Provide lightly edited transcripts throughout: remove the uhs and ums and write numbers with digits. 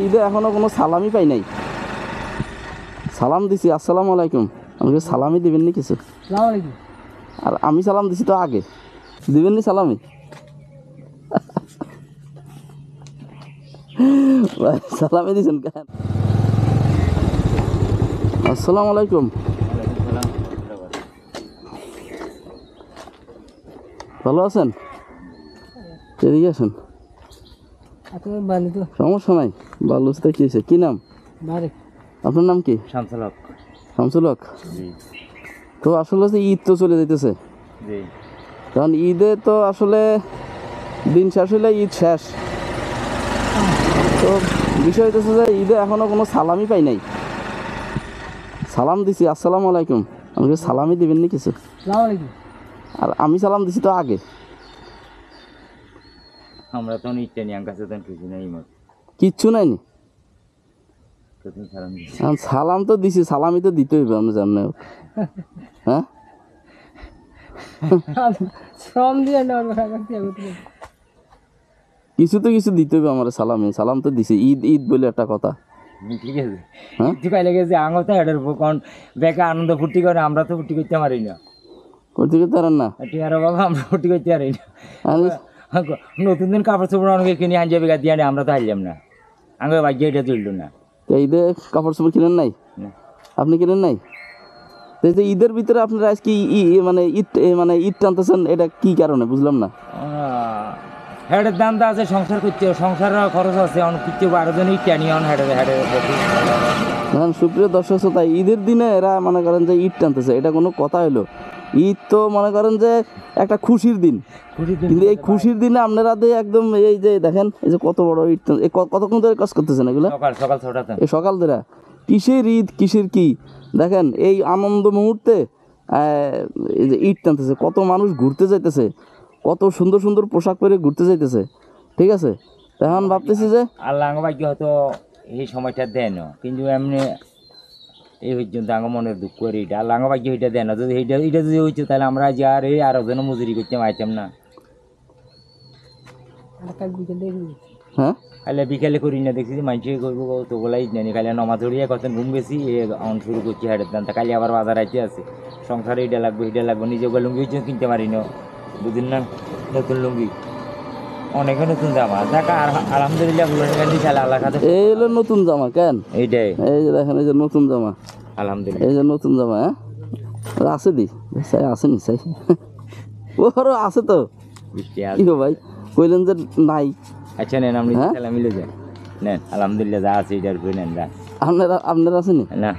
ঈদে এখনো কোনো সালামই পাই নাই। সালাম দিছি, আসসালামু আলাইকুম, আমাকে সালামই দিবেন নি কিছু? আর আমি সালাম দিছি তো আগে, দিবেন নি সালামি? ভাই সালামই দিছেন কেন? আসসালামু আলাইকুম। ভালো আছেন? এদিকে আসেন, সমস্যা নাই। ভালো আছে কি হয়েছে? কি নাম আপনার? নাম কি? শামসুল হক। শামসুল হক। তো আসলে ঈদ তো চলে যেতেছে, কারণ ঈদে তো আসলে দিন শেষ হইলে ঈদ শেষ। তো বিষয় হইতেছে যে ঈদে এখনো কোনো সালামই পাই নাই। সালাম দিছি, আসসালামু আলাইকুম, আমাকে সালামই দিবেন নি কিছু? আর আমি সালাম দিছি তো আগে। আমরা তো ঈদটা নিয়ে কাছে কিছু নেই, কিচ্ছু নাইনি। সালাম তো দিছি, সালামই তো দিতে হইবে, আমি জানি। হ্যাঁ, কিছু তো কিছু দিতে হবে আমার সালামে। সালাম তো দিছি, ঈদ ঈদ বলে একটা কথা। ঠিক আছে, ঈদ পাইলে গেছে আঙো তো এটার কোন বেকা আনন্দ ফুর্তি করে, আমরা তো ফুর্তি করতে পারি না। করতে করতে পারেন না? টিয়ারো বাবা, আমরা ফুর্তি করতে পারি না। নতুন দিন কাপড় চোপড় অনেকে কিনে আনজে বেকা দিয়ে আমরা তো হারলাম না, আঙো ভাগ্য এটা চললো না। ঈদে কাপড় চোপড় কিনেন নাই? আপনি কিনেন নাই? যে ঈদের ভিতরে আপনারা আজকে মানে ঈদ টানতেছেন, এটা কি কারণে বুঝলাম না। হেডের দাম তো আছে, সংসার করতে, সংসার খরচ আছে, অনেক কিছু 12 জন ঈদ টানি অন হেডের হেডের। সুপ্রিয় দর্শক শ্রোতা, ঈদের দিনে এরা মনে করেন যে ঈদ টানতেছে, এটা কোনো কথা হলো? ঈদ তো মনে করেন যে একটা খুশির দিন, কিন্তু এই খুশির দিনে আপনারা একদম এই যে দেখেন, এই যে কত বড় ঈদ, কতক্ষণ ধরে কাজ করতেছেন এগুলো? সকাল 6টা, এই সকাল ধরে কিসের ঈদ কিসের কি দেখেন। এই আনন্দ মুহূর্তে এই যে ঈদ টানতেছে, কত মানুষ ঘুরতে যাইতেছে, কত সুন্দর সুন্দর পোশাক পরে ঘুরতে যাইতেছে। ঠিক আছে, এখন ভাবতেছি যে আল্লাহ ভাগ্য হয়তো এই সময়টা দেন, কিন্তু এমনি এই পর্যন্ত আমার মনের দুঃখ করে এটা আল্লাহ ভাগ্য এটা দেন। যদি এটা যদি হইতো তাহলে আমরা যে আর এই আরো যেন মজুরি করতে পারতাম না। হ্যাঁ, খালি বিকেলে করি না, দেখছি মানুষে করবো তো বলাই জানি, খালি নমাজ ধরিয়ে কত ঘুম বেশি অন শুরু করছি হাটের দাম। কালি আবার বাজার আইতে আছে, সংসারে এটা লাগবে এটা লাগবে, নিজে লুঙ্গি কিনতে পারি না, বুঝলেন না? নতুন লুঙ্গি, অনেকে নতুন জামা দেখা আলহামদুলিল্লাহ আল্লাহ কাছে। এই হলো নতুন জামা। কেন এইটাই, এই যে দেখেন, এই যে নতুন জামা, আলহামদুলিল্লাহ এই যে নতুন জামা। হ্যাঁ আছে দি চাই, আছে নি চাই? ওরও আছে তো। কি গো ভাই, কইলেন যে নাই? আচ্ছা নেন, আপনি মিলে যান, নেন আলহামদুলিল্লাহ যা আছে এটার করে নেন। আপনার আসেনি না?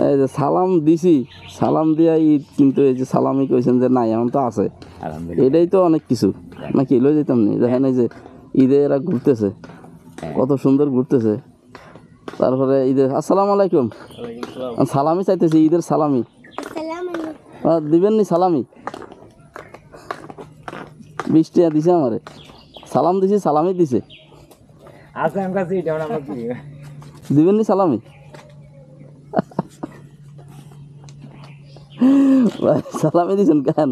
এই যে সালাম দিছি, সালাম দিয়া ঈদ, কিন্তু এই যে সালামই কইছেন যে নাই, এখন তো আছে। এটাই তো অনেক কিছু নাকি, লই যেতাম নি। দেখেন এই যে ঈদে এরা ঘুরতেছে, কত সুন্দর ঘুরতেছে। তারপরে ঈদে আসসালামু আলাইকুম, সালামি চাইতেছি, ঈদের সালামি দিবেন নি? সালামি 20 টাকা দিছে আমারে, সালাম দিছি, সালামি দিছে। দিবেন নি সালামি? সালামি দিছেন কেন?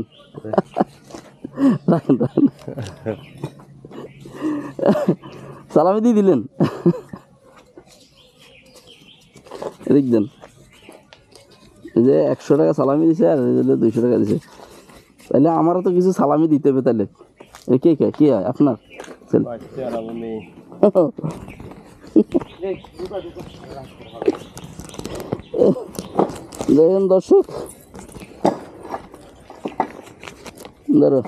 রাখেন রাখেন, সালামি দিয়ে দিলেন। দেখছেন, এই যে 100 টাকা সালামি দিছে, আর 200 টাকা দিছে। তাহলে আমারও তো কিছু সালামি দিতে হবে। তাহলে কে কে কি হয় আপনার? দেখেন দর্শক, ধরো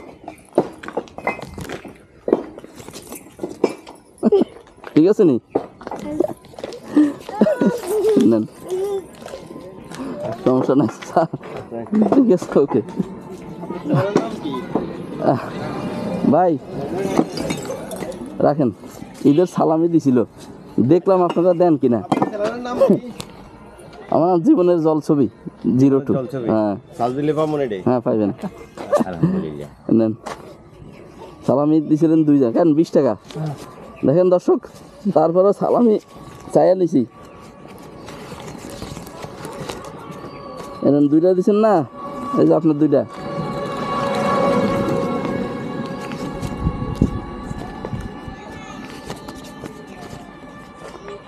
ঠিক আছে নি? নেন, সমস্যা নাই, ঠিক আছে, ওকে ভাই রাখেন। ঈদের সালামি দিছিল, দেখলাম আপনারা দেন কিনা। আমার জীবনের জল ছবি 02। হ্যাঁ হ্যাঁ, পাইবেন। নেন, সালামি দিছিলেন 2 টাকা, কেন 20 টাকা? দেখেন দর্শক, তারপরে সালামি চাইয়া নিছি, এরকম 2টা দিচ্ছেন না, এই যে আপনার 2টা।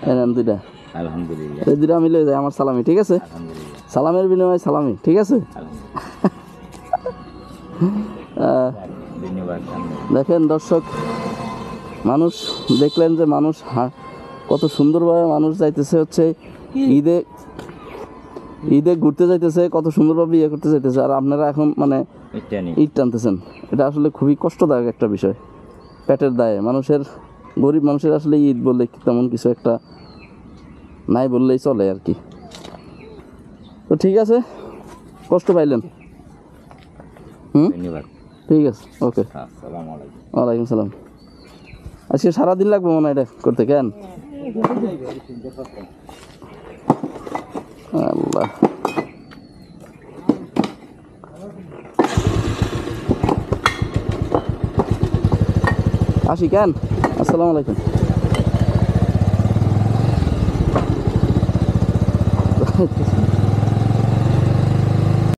এই নেন দুইটা, আলহামদুলিল্লাহ, এই দুইটা মিলে যায় আমার সালামি, ঠিক আছে? আলহামদুলিল্লাহ, সালামের বিনিময়ে সালামি, ঠিক আছে? ধন্যবাদ। দেখেন দর্শক, মানুষ দেখলেন যে মানুষ কত সুন্দরভাবে মানুষ যাইতেছে হচ্ছে ঈদে, ঈদে ঘুরতে যাইতেছে, কত সুন্দরভাবে ইয়ে করতে যাইতেছে, আর আপনারা এখন মানে এটা নেই, ঈদ টানতেছেন। এটা আসলে খুবই কষ্টদায়ক একটা বিষয়, পেটের দায়ে মানুষের, গরিব মানুষের আসলে ঈদ বললে তেমন কিছু একটা নাই বললেই চলে আর কি। তো ঠিক আছে, কষ্ট পাইলেন? ধন্যবাদ, ঠিক আছে, ওকে, আসসালামু আলাইকুম। ওয়ালাইকুম সালাম। আজকে সারাদিন লাগবে মনে হয় এটা করতে, কেন? আল্লাহ, আসি কেন? আসসালামু আলাইকুম।